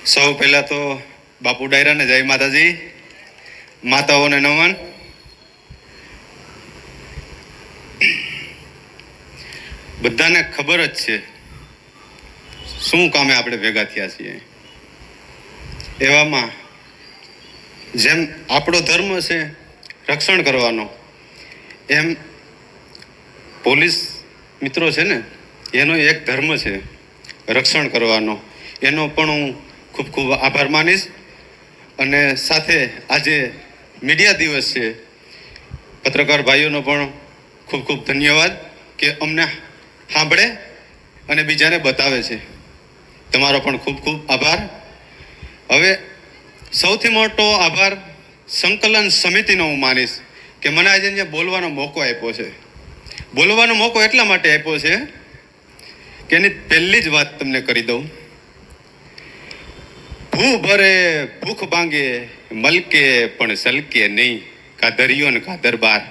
સૌ પહેલા તો બાપુ ડાયરાને જય માતાજી, માતાઓને નમન। બધાને ખબર જ છે શું કામે આપણે ભેગા થયા છીએ। એવામાં જેમ આપણો ધર્મ છે રક્ષણ કરવાનો, એમ પોલીસ મિત્રો છે ને એનો એક ધર્મ છે રક્ષણ કરવાનો। એનો પણ હું ખૂબ ખૂબ આભાર માનીશ। અને સાથે આજે મીડિયા દિવસ છે, પત્રકાર ભાઈઓનો પણ ખૂબ ખૂબ ધન્યવાદ કે અમને સાંભળે અને બીજાને બતાવે છે। તમારો પણ ખૂબ ખૂબ આભાર। હવે સૌથી મોટો આભાર સંકલન સમિતિનો હું માનીશ કે મને આજે અહીંયા બોલવાનો મોકો આપ્યો છે। બોલવાનો મોકો એટલા માટે આપ્યો છે કે એની પહેલી જ વાત તમને કરી દઉં। ભૂ ભરે ભૂખ ભાંગે મલકે પણ સલકે નહીં, કા દરિયો ને કા દરબાર।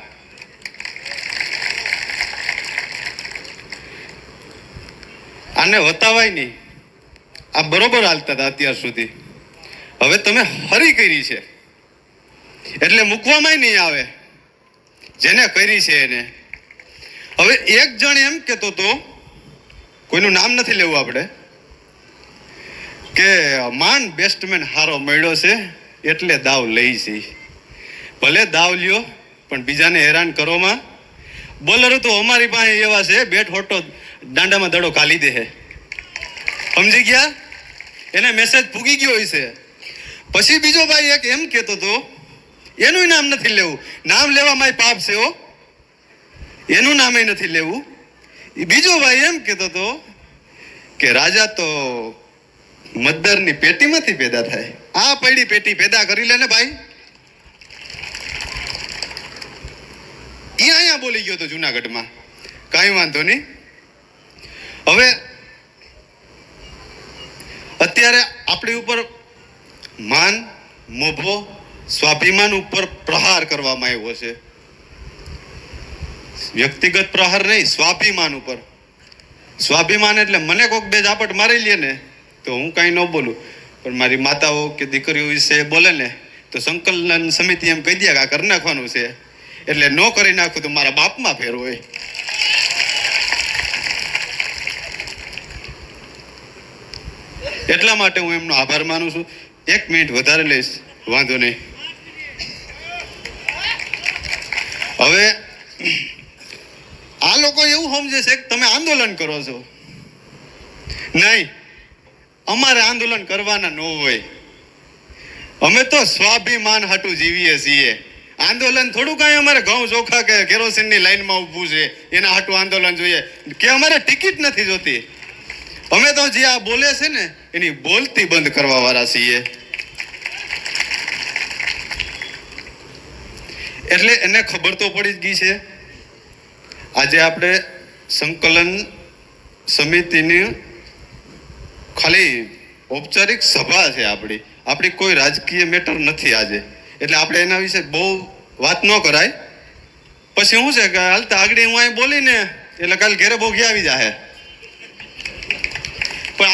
આને વતાવાય નહીં, આ બરોબર હાલતા હતા અત્યાર સુધી। હવે તમે હરી કરી છે એટલે મૂકવામાં નહીં આવે જેને કરી છે એને। હવે એક જણ એમ કહેતો હતો, કોઈનું નામ નથી લેવું આપણે, કે માન બેસ્ટમેન હારો મળ્યો છે એટલે દાવ લઈ છે। ભલે દાવ લ્યો પણ બીજાને હેરાન કરોમાં। બોલરો તો અમારી પાસે એવા છે, બેટ હોટો દાંડામાં દડો ખાલી દે, સમજી ગયા? એને મેસેજ પૂગી ગયો હોય છે। પછી બીજો ભાઈ એક એમ કહેતો હતો, એનું નામ નથી લેવું, નામ લેવામાં પાપ છે હો, એનું નામ નથી લેવું। બીજો ભાઈ એમ કહેતો હતો કે રાજા તો મદ્દરની પેટીમાંથી પેદા થાય, આ પડી પેટી પેદા કરી લે ને ભાઈ। અહીંયા બોલી ગયો તો જુનાગઢમાં, કાંઈ વાંધો નહીં। હવે અત્યારે આપણી ઉપર માન, મોભો, સ્વાભિમાન ઉપર પ્રહાર કરવામાં આવ્યો છે। વ્યક્તિગત પ્રહાર નહીં, સ્વાભિમાન ઉપર। સ્વાભિમાન એટલે મને કોઈક બે ઝાપટ મારી લે ને તો હું કાંઈ ન બોલું, પણ મારી માતાઓ કે દીકરીઓ વિશે બોલે ને તો સંકલન સમિતિ એમ કહી દે કે આ કરી નાખવાનું છે, એટલે ન કરી નાખું તો મારા બાપમાં ફેર હોય। એટલા માટે હું એમનો આભાર માનું છું। 1 મિનિટ વધારે લઈશ, વાંધો નહીં। હવે આ લોકો એવું સમજે છે કે તમે આંદોલન કરો છો, નહીં, અમારે આંદોલન કરવાના ન હોય। અમે તો સ્વાભિમાન હાટું જીવીએ છીએ। આંદોલન થોડું કાંઈ અમારે ઘઉં ચોખા કે કેરોસીનની લાઈનમાં ઊભું છે એના હાટું આંદોલન જોઈએ કે અમારે ટિકિટ નથી જોતી। અમે તો જે આ બોલે છે ને એની બોલતી બંધ કરવા વાળા છીએ। એટલે એને ખબર તો પડી જ ગઈ છે। આજે આપણે સંકલન સમિતિની ખાલી ઔપચારિક સભા છે, આપણી કોઈ રાજકીય મેટર નથી આજે, એટલે આપણે એના વિશે બહુ વાત ન કરાય। પછી શું છે કે હાલતા આગળ હું અહીં બોલીને એટલે કાલે ઘેરે ભોગી આવી જાય। પણ